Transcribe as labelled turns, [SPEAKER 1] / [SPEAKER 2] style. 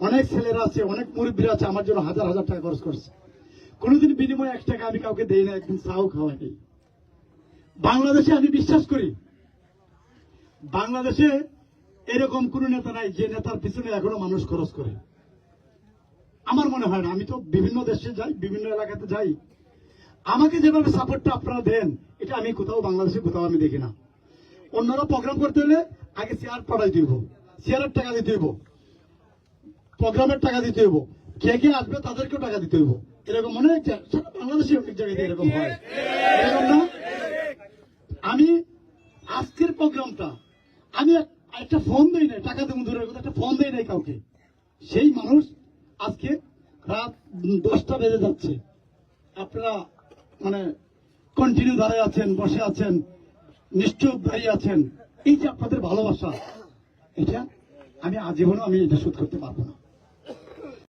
[SPEAKER 1] অনেক ছেলেরা আছে, অনেক মুরব্বীরা আছে আমার জন্য হাজার হাজার টাকা খরচ করছে, কোনোদিন বিনিময়ে 1 টাকা আমি কাউকে দেই না, একদিন চাও খাওয়াই। বাংলাদেশে আমি বিশ্বাস করি, বাংলাদেশে এরকম কোন নেতা নাই যে নেতার পিছনে এখনো মানুষ খরচ করে। আমার মনে হয় না। আমি তো বিভিন্ন দেশে যাই, বিভিন্ন এলাকাতে যাই, আমাকে যেভাবে সাপোর্টটা আপনারা দেন, এটা আমি কোথাও বাংলাদেশে কোথাও আমি দেখি না। অন্যরা প্রোগ্রাম করতে হলে আগে চেয়ার পাঠাই দিব, চেয়ারের টাকা দিতে হইব, প্রোগ্রামের টাকা দিতে হইব, কে কে আসবে তাদেরকেও টাকা দিতে হইব। এরকম অনেক বাংলাদেশে অনেক জায়গায় এরকম হয়, এরকম না? আমি আজকের প্রোগ্রামটা আমি একটা ফোন দেই নাই, টাকা দেবো দূরের কথা, একটা ফোন দেই নাই কাউকে। সেই মানুষ আজকে রাত 10টা বেজে যাচ্ছে, আপনারা মানে কন্টিনিউ দাঁড়ায় আছেন, বসে আছেন, নিশ্চুপ দাঁড়িয়ে আছেন। এই যে আপনাদের ভালোবাসা, এটা আমি আজীবনও আমি এটা শোধ করতে পারবো না।